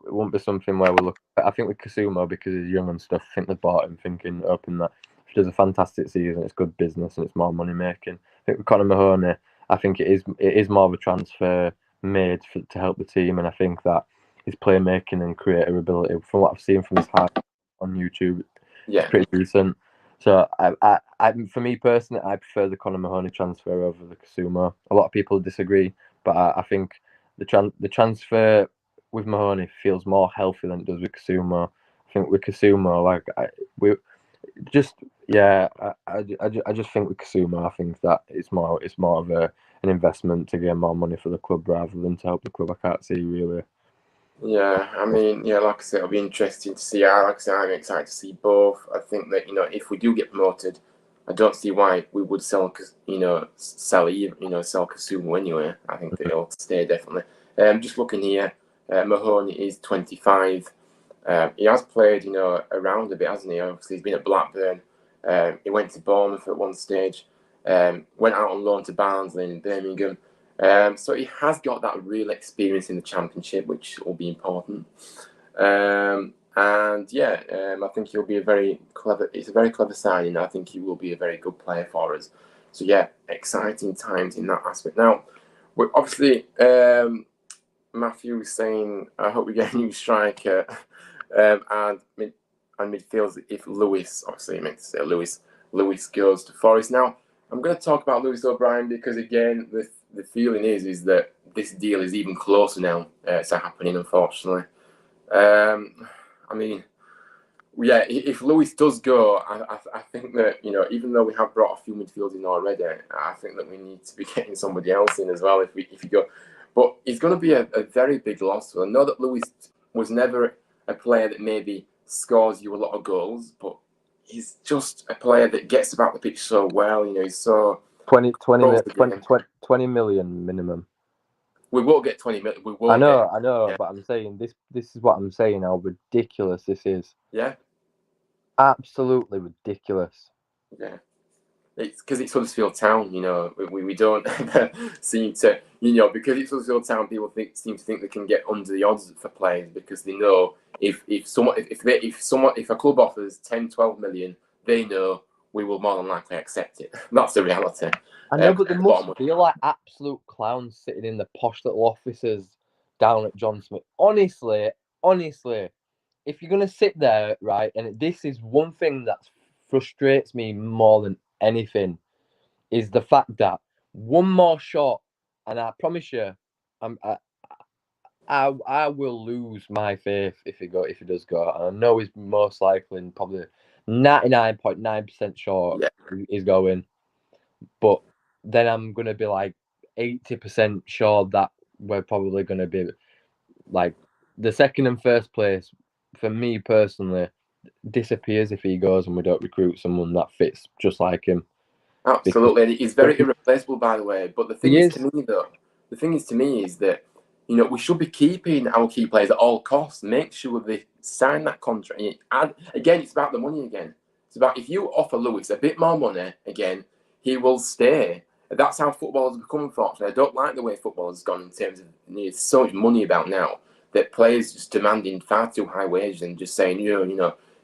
won't be something where we'll look. I think with Kasumo, because he's young and stuff, I think they bought him hoping that if he does a fantastic season, it's good business and it's more money making. I think with Conor Mahoney, I think it is more of a transfer made to help the team, and I think that his playmaking and creative ability, from what I've seen from his highlights on YouTube, it's pretty decent. So I for me personally, I prefer the Conor Mahoney transfer over the Kasumo. A lot of people disagree, but I think the transfer with Mahoney feels more healthy than it does with Kasumo. I think with Kasumo, I just think with Kasumo, I think that it's more of an investment to get more money for the club rather than to help the club. I can't see really. Yeah, I mean, yeah, like I said, it'll be interesting to see. Like I said, I'm excited to see both. I think that if we do get promoted, I don't see why we would sell Kasumu anyway. I think that he'll stay definitely. Just looking here, Mahoney is 25. He has played, around a bit, hasn't he? Obviously, he's been at Blackburn. He went to Bournemouth at one stage. Went out on loan to Barnsley in Birmingham. So he has got that real experience in the Championship, which will be important. And yeah, I think he'll be it's a very clever signing. I think he will be a very good player for us. So yeah, exciting times in that aspect. Now, we're obviously, Matthew was saying, I hope we get a new striker. And midfield, if Lewis, obviously, he meant to say Lewis goes to Forest. Now, I'm going to talk about Lewis O'Brien because, again, the feeling is that this deal is even closer now to happening, unfortunately. I mean, yeah, if Lewis does go, I think that, even though we have brought a few midfielders in already, I think that we need to be getting somebody else in as well if we go. But it's going to be a very big loss. I know that Lewis was never a player that maybe scores you a lot of goals, but he's just a player that gets about the pitch so well. He's so 20 million minimum. We won't get 20 million. We won't. I know, yeah. But I'm saying this is what I'm saying. How ridiculous this is. Yeah. Absolutely ridiculous. Yeah. It's because it's Huddersfield Town, we don't seem to, because it's Huddersfield Town, people seem to think they can get under the odds for players because they know if a club offers 10, 12 million, they know we will more than likely accept it. That's the reality. I know, but there must feel like absolute clowns sitting in the posh little offices down at John Smith. Honestly, if you're gonna sit there, right, and this is one thing that frustrates me more than anything, is the fact that one more shot, and I promise you, I will lose my faith if he does go. And I know he's most likely and probably 99.9% sure he's going, but then I'm gonna be like 80% sure that we're probably gonna be like the second and first place for me personally disappears if he goes and we don't recruit someone that fits just like him. Absolutely, and he's very irreplaceable, by the way. But the thing is to me is that we should be keeping our key players at all costs. Make sure they sign that contract. And again, it's about the money again. It's about if you offer Lewis a bit more money again, he will stay. That's how football has become, unfortunately. I don't like the way football has gone in terms of there's so much money about now that players just demanding far too high wages and just saying,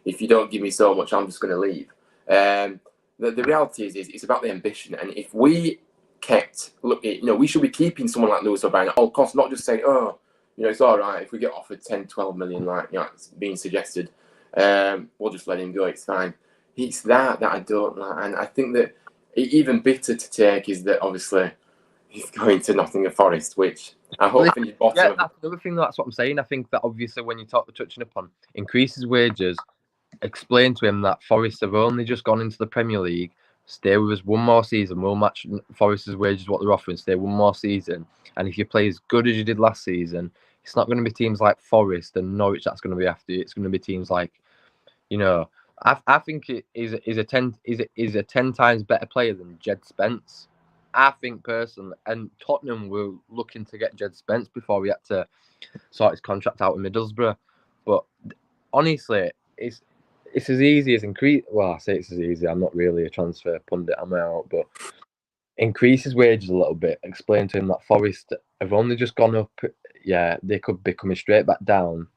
if you don't give me so much, I'm just going to leave. The reality is it's about the ambition. And if we we should be keeping someone like Lewis O'Brien at all costs, not just saying, it's all right if we get offered 10, 12 million, it's being suggested, we'll just let him go, it's fine. It's that I don't like. And I think that even bitter to take is that obviously he's going to Nottingham Forest, which I hope finishes bottom. Yeah, that's another thing. That's what I'm saying. I think that obviously when you touching upon increases wages, explain to him that Forest have only just gone into the Premier League. Stay with us one more season. We'll match Forest's wages what they're offering. Stay one more season, and if you play as good as you did last season, it's not going to be teams like Forest and Norwich that's going to be after you. It's going to be teams like, I think it is a 10 times better player than Jed Spence. I think personally, and Tottenham were looking to get Jed Spence before we had to sort his contract out in Middlesbrough. But honestly, it's as easy as increase. Well, I say it's as easy. I'm not really a transfer pundit, am I out? But increase his wages a little bit. Explain to him that Forest have only just gone up. Yeah, they could be coming straight back down.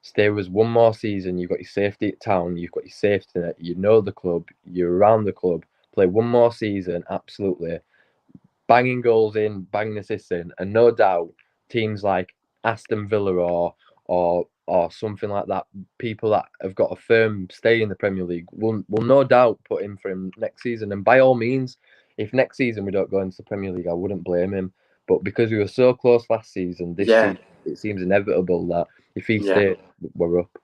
Stay with us one more season. You've got your safety at Town. You've got your safety net. You know the club. You're around the club. Play one more season. Absolutely. Banging goals in, banging assists in. And no doubt, teams like Aston Villa or something like that, people that have got a firm stay in the Premier League will no doubt put in for him next season. And by all means, if next season we don't go into the Premier League, I wouldn't blame him. But because we were so close last season, this season it seems inevitable that if he Yeah. stayed, we're up.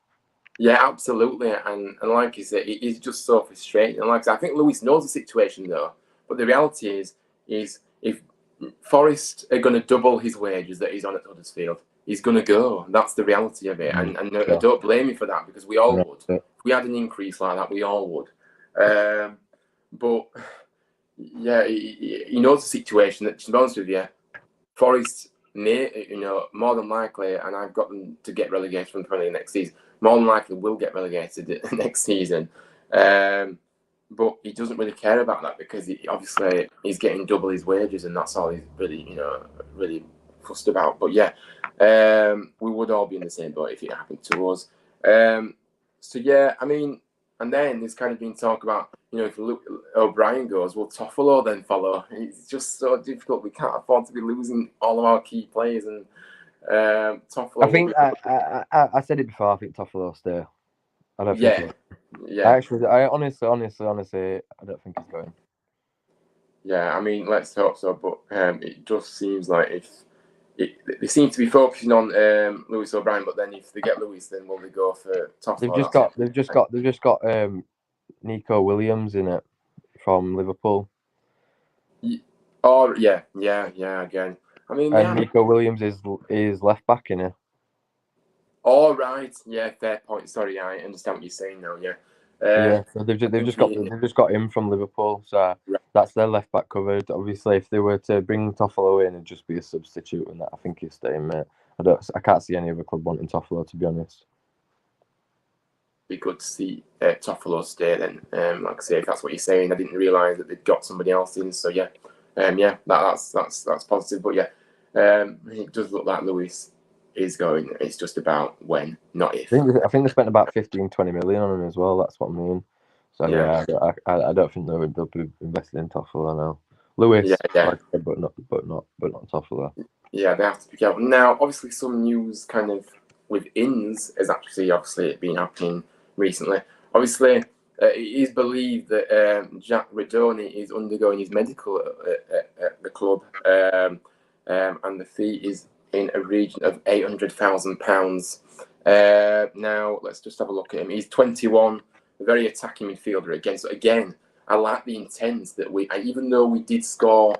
Yeah, absolutely. And like you said, it is just so frustrating. And like I said, I think Lewis knows the situation though. But the reality is if Forrest are going to double his wages that he's on at Huddersfield, he's going to go. That's the reality of it. And I don't blame you for that, because we all would. If we had an increase like that, we all would. But yeah, he knows the situation. That, to be honest with you, Forest may, more than likely, and I've got them to get relegated from the Premier League next season. More than likely, will get relegated next season. But he doesn't really care about that, because obviously he's getting double his wages, and that's all he's really, really fussed about. But yeah, we would all be in the same boat if it happened to us. So yeah, I mean, and then there's kind of been talk about, if O'Brien goes, will Toffolo then follow? It's just so difficult. We can't afford to be losing all of our key players, and Toffolo. I think I said it before. I think Toffolo will stay. I don't think. Yeah. I honestly, I don't think he's going. Yeah, I mean, let's hope so. But it just seems like they seem to be focusing on Lewis O'Brien, but then if they get Lewis, then will they go for Toffolo? They've just got Nico Williams in it from Liverpool. Oh yeah. Again, I mean, Nico Williams is left back in it. All right, yeah, fair point. Sorry, I understand what you're saying now. Yeah. So they've just got him from Liverpool, so that's their left back covered. Obviously, if they were to bring Toffolo in and just be a substitute, and that, I think he's staying, mate. I can't see any other club wanting Toffolo, to be honest. Be good to see Toffolo stay then. Like I say, if that's what you're saying, I didn't realise that they'd got somebody else in. So yeah, that's positive. But yeah, it does look like Lewis is going. It's just about when, not if. I think they spent about 15-20 million on him as well. That's what I mean. So yeah, I don't think they'll be invested in Toffolo now. Lewis, but not Toffolo. Yeah, they have to be careful. Now, obviously, some news kind of with Inns has obviously been happening recently. Obviously, it is believed that Jack Redoni is undergoing his medical at the club, and the fee is in a region of £800,000. Now, let's just have a look at him. He's 21, a very attacking midfielder again. So again, I like the intent that even though we did score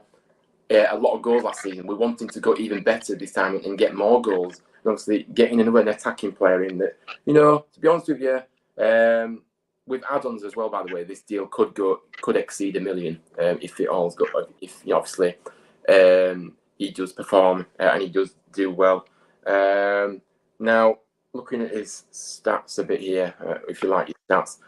a lot of goals last season, we want him to go even better this time and get more goals. And obviously, getting another attacking player in that, to be honest with you, with add-ons as well. By the way, this deal could exceed $1 million if it all's got. If obviously he does perform and he does do well. Now, looking at his stats a bit here, if you like his stats,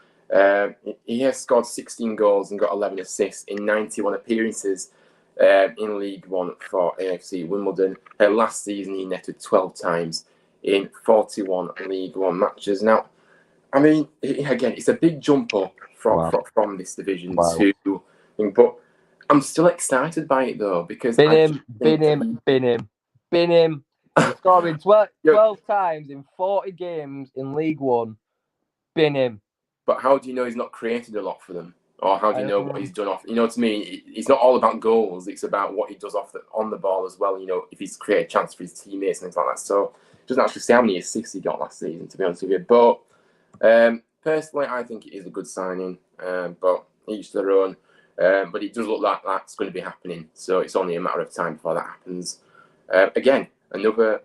he has scored 16 goals and got 11 assists in 91 appearances in League One for AFC Wimbledon. Last season, he netted 12 times in 41 League One matches. Now, I mean, again, it's a big jump up from this Division 2 thing, but I'm still excited by it though, because bin him. He's scoring 12 times in 40 games in League One. Bin him. But how do you know he's not created a lot for them? Or how do you know what he's done off? You know what I mean? It's not all about goals. It's about what he does on the ball as well. If he's created a chance for his teammates and things like that. So it doesn't actually say how many assists he got last season, to be honest with you. But personally, I think it is a good signing. But each their own. But it does look like that's going to be happening. So it's only a matter of time before that happens. Again, another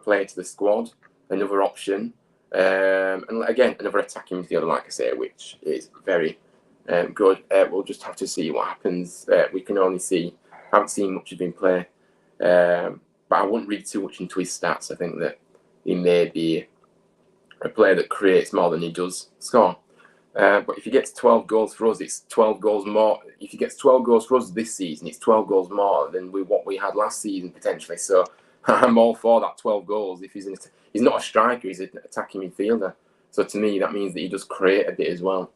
player to the squad, another option. And again, another attacking midfielder, like I say, which is very good. We'll just have to see what happens. We can only see. I haven't seen much of him play, but I wouldn't read too much into his stats. I think that he may be a player that creates more than he does score. But if he gets 12 goals for us, it's 12 goals more. If he gets 12 goals for us this season, it's 12 goals more than what we had last season potentially. So I'm all for that 12 goals. If he's not a striker, he's an attacking midfielder. So to me, that means that he does create a bit as well.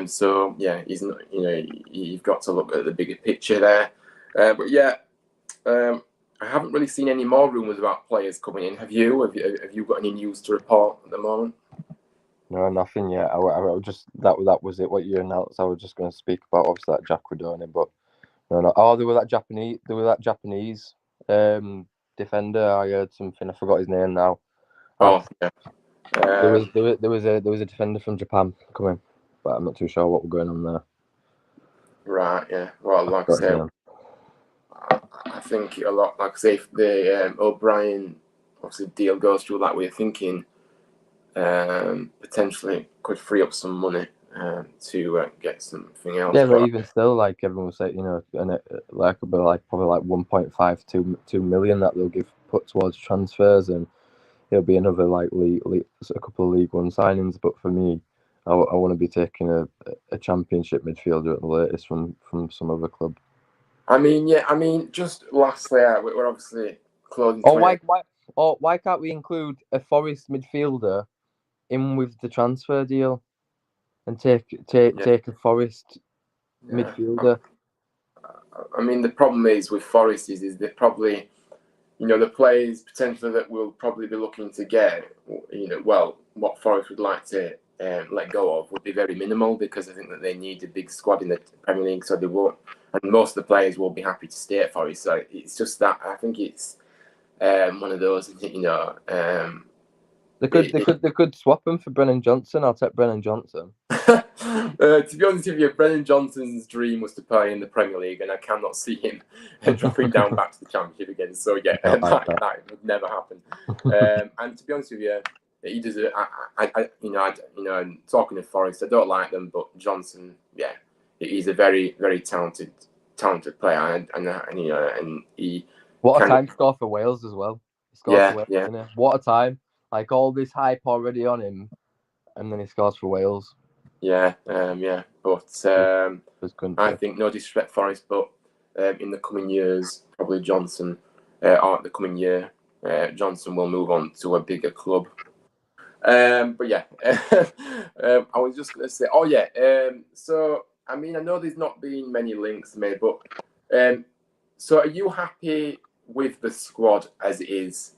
So yeah, he's not. You've got to look at the bigger picture there. But yeah, I haven't really seen any more rumours about players coming in. Have you? Have you got any news to report at the moment? No, nothing yet. I just that was it. What you announced, I was just going to speak about obviously that Jack Redoni, but no. Oh, there was that Japanese defender. I heard something. I forgot his name now. Oh, yeah. There was a defender from Japan coming, but I'm not too sure what was going on there. Right, yeah. Well, like I said, I think a lot, like I say, if the O'Brien obviously deal goes through that way of thinking, potentially could free up some money to get something else. Yeah, but even still, like everyone was saying, and like probably like 1.5 2 million that they'll put towards transfers, and it'll be another like a couple of League One signings. But for me, I want to be taking a Championship midfielder at the latest from some other club. I mean, just lastly, we're obviously closing. Why can't we include a Forest midfielder in with the transfer deal and take a Forest midfielder? I mean, the problem is with Forest is they're probably, the players potentially that we'll probably be looking to get, what Forest would like to let go of would be very minimal, because I think that they need a big squad in the Premier League, so they won't, and most of the players will be happy to stay at Forest. So it's just that I think it's one of those, They could swap him for Brennan Johnson. I'll take Brennan Johnson. To be honest with you, Brennan Johnson's dream was to play in the Premier League, and I cannot see him dropping down back to the Championship again. So yeah, that would never happen. And to be honest with you, he does. Talking of Forest, I don't like them, but Johnson, yeah, he's a very, very talented player, and he. What a time score for Wales as well. He scored for Wales, yeah. What a time! Like all this hype already on him, and then he scores for Wales. Yeah, but I think, no disrespect Forest, but in the coming years, probably Johnson, or the coming year, Johnson will move on to a bigger club. But yeah, I was just going to say, so I mean, I know there's not been many links made, but so are you happy with the squad as it is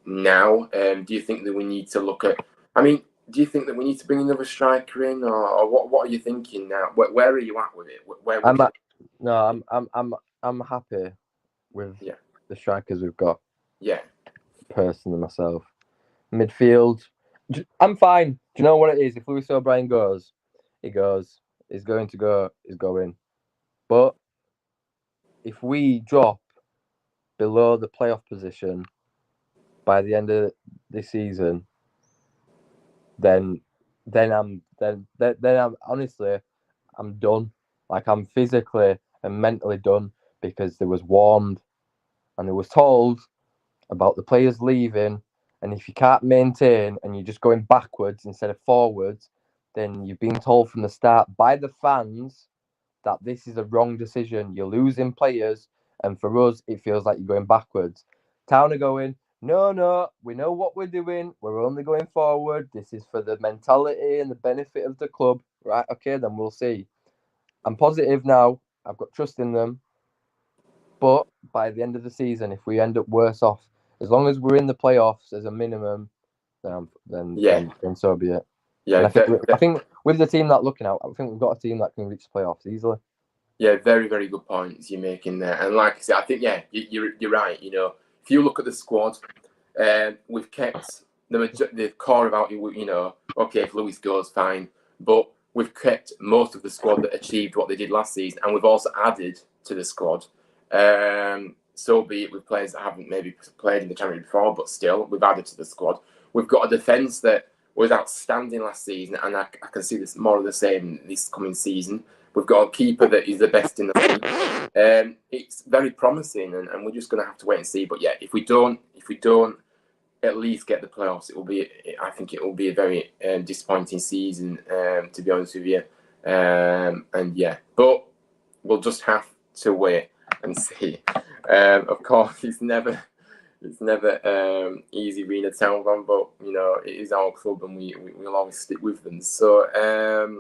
now? Do you think that we need to look at? I mean, do you think that we need to bring another striker in, or what are you thinking now? Where are you at with it? I'm happy with the strikers we've got. Yeah. Personally, myself, midfield, I'm fine. Do you know what it is? If Lewis O'Brien goes, he goes. He's going to go. He's going. But if we drop below the playoff position by the end of this season, then I'm honestly, I'm done. Like, I'm physically and mentally done, because there was warned and there was told about the players leaving, and if you can't maintain and you're just going backwards instead of forwards, then you've been told from the start by the fans that this is a wrong decision. You're losing players, and for us, it feels like you're going backwards. Town are going, no, we know what we're doing. We're only going forward. This is for the mentality and the benefit of the club. Right, okay, then we'll see. I'm positive now. I've got trust in them. But by the end of the season, if we end up worse off, as long as we're in the playoffs as a minimum, then so be it. Yeah, I think with the team that looking out, I think we've got a team that can reach the playoffs easily. Yeah, very, very good points you're making there. And like I said, I think, you're right. If you look at the squad, we've kept the core about okay, if Lewis goes, fine. But we've kept most of the squad that achieved what they did last season, and we've also added to the squad. So be it with players that haven't maybe played in the Championship before, but still, we've added to the squad. We've got a defence that was outstanding last season, and I can see this more of the same this coming season. We've got a keeper that is the best in the league. It's very promising, and we're just going to have to wait and see. But yeah, if we don't at least get the playoffs, I think it will be a very disappointing season, to be honest with you. And yeah, but we'll just have to wait and see. Of course, it's never easy being a Town fan, but it is our club, and we'll always stick with them. So and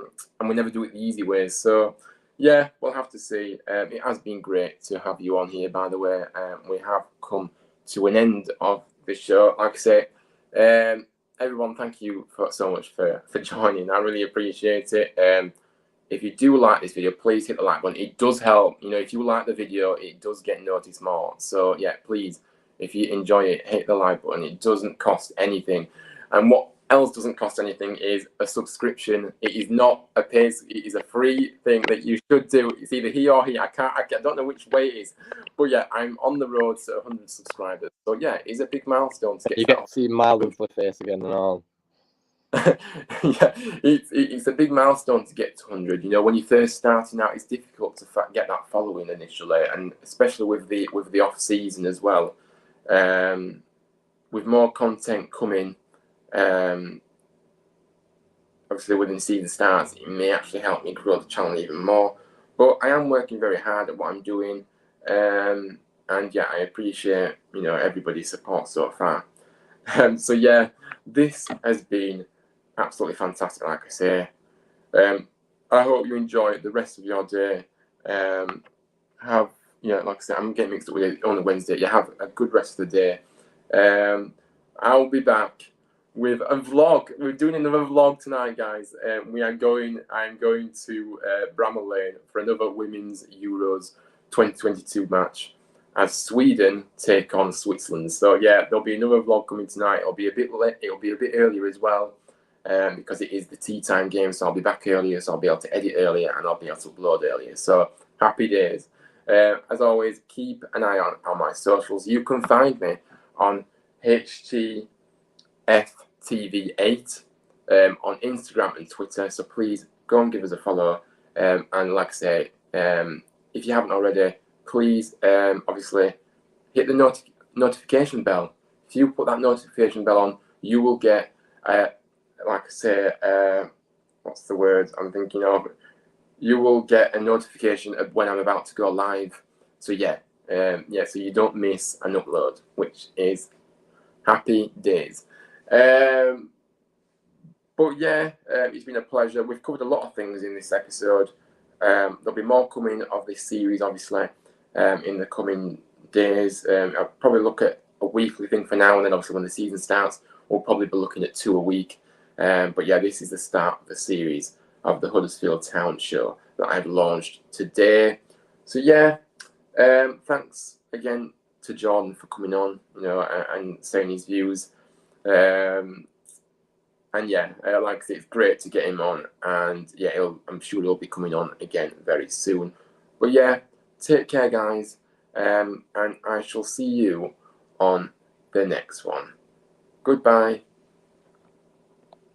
we never do it the easy way. So yeah, we'll have to see. It has been great to have you on here, by the way. We have come to an end of the show. Like I say, everyone, thank you so much for joining. I really appreciate it. If you do like this video, please hit the like button. It does help. If you like the video, it does get noticed more. So yeah, please If you enjoy it, hit the like button. It doesn't cost anything. And what else doesn't cost anything is a subscription. It is not a pay, it is a free thing that you should do. It's either he or he. I don't know which way it is. But yeah, I'm on the road to 100 subscribers. So yeah, it's a big milestone to get You to get to see my lovely face again and all. Yeah, it's a big milestone to get to 100. You know, when you're first starting out, it's difficult to get that following initially, and especially with the off season as well. With more content coming, obviously when the season starts, it may actually help me grow the channel even more. But I am working very hard at what I'm doing, and yeah, I appreciate everybody's support so far. So yeah, this has been absolutely fantastic, like I say. I hope you enjoy the rest of your day. Like I said, I'm getting mixed up with it on a Wednesday. You have a good rest of the day. I'll be back with a vlog. We're doing another vlog tonight, guys. I'm going to Bramall Lane for another Women's Euros 2022 match as Sweden take on Switzerland. So yeah, there'll be another vlog coming tonight. It'll be a bit late. It'll be a bit earlier as well, because it is the tea time game. So I'll be back earlier. So I'll be able to edit earlier and I'll be able to upload earlier. So happy days. As always, keep an eye on my socials. You can find me on HTFTV8 on Instagram and Twitter. So please go and give us a follow. And like I say, if you haven't already, please obviously hit the notification bell. If you put that notification bell on, you will get, like I say, what's the word I'm thinking of? You will get a notification of when I'm about to go live. So yeah, so you don't miss an upload, which is happy days. But yeah, it's been a pleasure. We've covered a lot of things in this episode. There'll be more coming of this series, obviously, in the coming days. I'll probably look at a weekly thing for now, and then obviously when the season starts, we'll probably be looking at 2 a week. But yeah, this is the start of the series of the Huddersfield Town show that I've launched today. So yeah, thanks again to Jordan for coming on, and saying his views. And yeah, like I say, it's great to get him on, and yeah, I'm sure he'll be coming on again very soon. But yeah, take care, guys, and I shall see you on the next one. Goodbye.